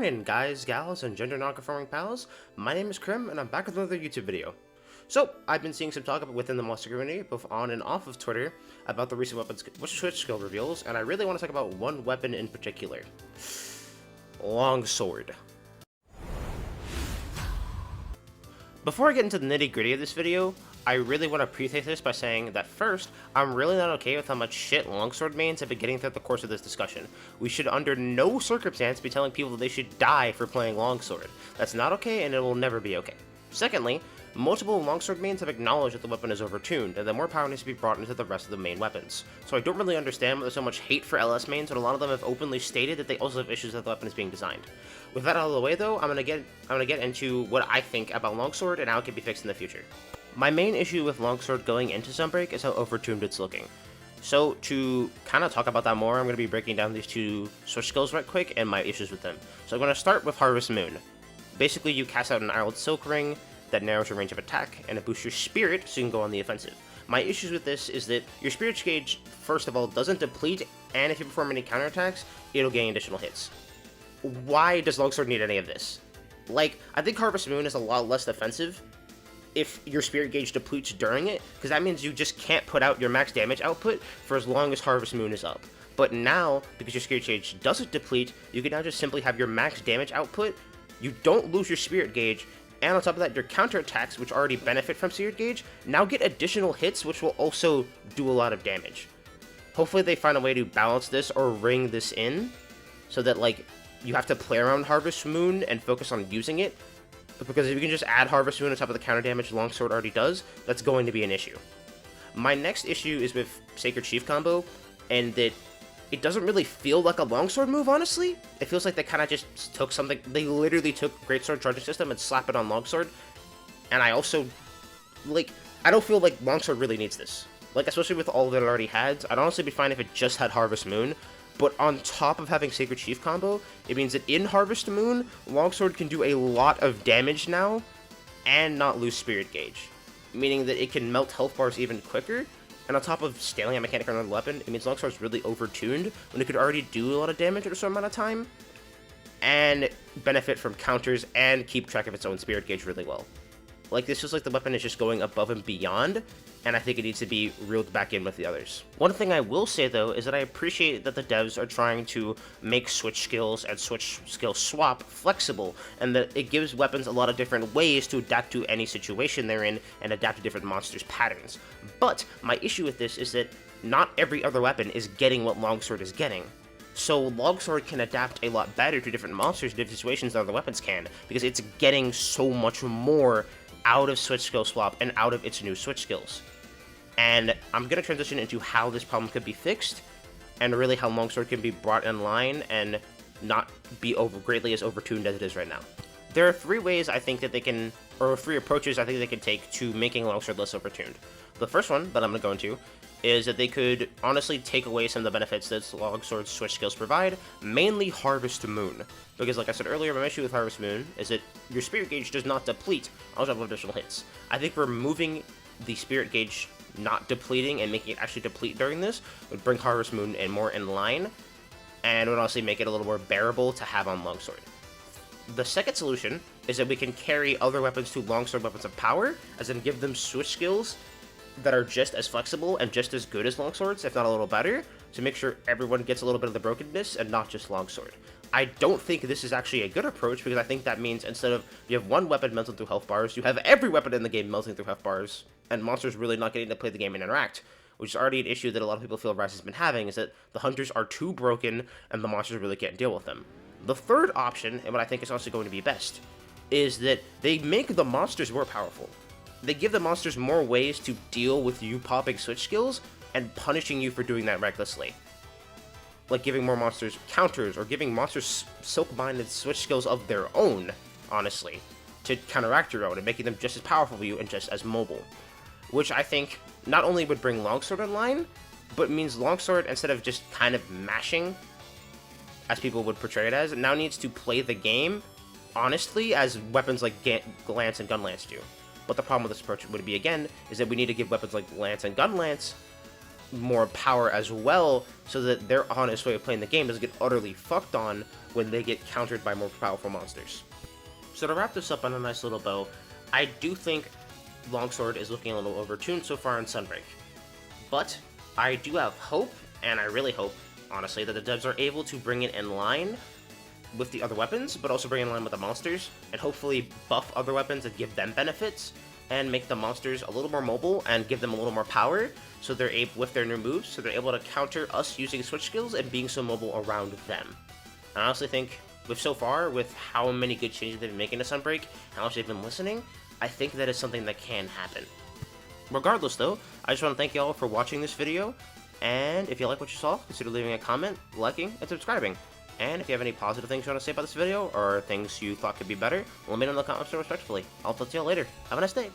Morning, guys, gals, and gender non-conforming pals. My name is Krim, and I'm back with another YouTube video. So, I've been seeing some talk within the monster community, both on and off of Twitter, about the recent weapons switch skill reveals, and I really want to talk about one weapon in particular. Longsword. Before I get into the nitty-gritty of this video, I really want to preface this by saying that first, I'm really not okay with how much shit Longsword mains have been getting throughout the course of this discussion. We should under no circumstance be telling people that they should die for playing Longsword. That's not okay, and it will never be okay. Secondly, multiple Longsword mains have acknowledged that the weapon is overtuned, and that more power needs to be brought into the rest of the main weapons. So I don't really understand why there's so much hate for LS mains, when a lot of them have openly stated that they also have issues with the weapon is being designed. With that out of the way though, I'm gonna get into what I think about Longsword and how it can be fixed in the future. My main issue with Longsword going into Sunbreak is how overtuned it's looking. So to kind of talk about that more, I'm going to be breaking down these two switch skills right quick and my issues with them. So I'm going to start with Harvest Moon. Basically, you cast out an Arrowed Silk Ring that narrows your range of attack, and it boosts your spirit so you can go on the offensive. My issues with this is that your spirit gauge, first of all, doesn't deplete, and if you perform any counterattacks, it'll gain additional hits. Why does Longsword need any of this? Like, I think Harvest Moon is a lot less defensive if your spirit gauge depletes during it, because that means you just can't put out your max damage output for as long as Harvest Moon is up. But now, because your spirit gauge doesn't deplete, you can now just simply have your max damage output, you don't lose your spirit gauge, and on top of that, your counterattacks, which already benefit from spirit gauge, now get additional hits, which will also do a lot of damage. Hopefully they find a way to balance this or ring this in, so that, like, you have to play around Harvest Moon and focus on using it, because if you can just add Harvest Moon on top of the counter damage Longsword already does, that's going to be an issue. My next issue is with Sacred Chief combo, and that it doesn't really feel like a Longsword move, honestly. It feels like they kind of just took something, they literally took Greatsword Charging System and slapped it on Longsword, and I also, like, I don't feel like Longsword really needs this. Like, especially with all that it already had, I'd honestly be fine if it just had Harvest Moon. But on top of having Sacred Chief combo, it means that in Harvest Moon, Longsword can do a lot of damage now, and not lose Spirit Gauge. Meaning that it can melt health bars even quicker, and on top of scaling a mechanic on another weapon, it means Longsword's really overtuned, when it could already do a lot of damage at a certain amount of time, and benefit from counters, and keep track of its own Spirit Gauge really well. Like, this feels like the weapon is just going above and beyond, and I think it needs to be reeled back in with the others. One thing I will say, though, is that I appreciate that the devs are trying to make switch skills and switch skill swap flexible, and that it gives weapons a lot of different ways to adapt to any situation they're in, and adapt to different monsters' patterns. But my issue with this is that not every other weapon is getting what Longsword is getting. So Longsword can adapt a lot better to different monsters, different situations than other weapons can, because it's getting so much more out of switch skill swap and out of its new switch skills. And I'm going to transition into how this problem could be fixed, and really how Longsword can be brought in line and not be greatly as overtuned as it is right now. There are three ways I think that they can, or three approaches I think they can take to making Longsword less overtuned. The first one that I'm going to go into is that they could honestly take away some of the benefits that Longsword's switch skills provide, mainly Harvest Moon. Because like I said earlier, my issue with Harvest Moon is that your Spirit Gauge does not deplete on top of additional hits. I think removing the Spirit Gauge not depleting and making it actually deplete during this would bring Harvest Moon in more in line, and would honestly make it a little more bearable to have on Longsword. The second solution is that we can carry other weapons to Longsword weapons of power, as in give them switch skills that are just as flexible and just as good as Longswords, if not a little better, to make sure everyone gets a little bit of the brokenness and not just Longsword. I don't think this is actually a good approach, because I think that means instead of you have one weapon melting through health bars, you have every weapon in the game melting through health bars, and monsters really not getting to play the game and interact, which is already an issue that a lot of people feel Rise has been having, is that the hunters are too broken and the monsters really can't deal with them. The third option, and what I think is also going to be best, is that they make the monsters more powerful. They give the monsters more ways to deal with you popping switch skills and punishing you for doing that recklessly. Like giving more monsters counters, or giving monsters silk-minded switch skills of their own, honestly, to counteract your own, and making them just as powerful for you and just as mobile. Which I think not only would bring Longsword in line, but means Longsword, instead of just kind of mashing, as people would portray it as, now needs to play the game, honestly, as weapons like Lance and Gunlance do. But the problem with this approach would be, again, is that we need to give weapons like Lance and Gunlance more power as well, so that their honest way of playing the game doesn't get utterly fucked on when they get countered by more powerful monsters. So to wrap this up on a nice little bow, I do think Longsword is looking a little overtuned so far in Sunbreak. But I do have hope, and I really hope, honestly, that the devs are able to bring it in line with the other weapons, but also bring it in line with the monsters, and hopefully buff other weapons and give them benefits, and make the monsters a little more mobile and give them a little more power, so they're able, with their new moves, so they're able to counter us using switch skills and being so mobile around them. I honestly think, so far, with how many good changes they've been making to Sunbreak, how much they've been listening, I think that is something that can happen. Regardless though, I just want to thank you all for watching this video, and if you like what you saw, consider leaving a comment, liking, and subscribing. And if you have any positive things you want to say about this video, or things you thought could be better, let me know in the comments respectfully. I'll talk to you all later. Have a nice day!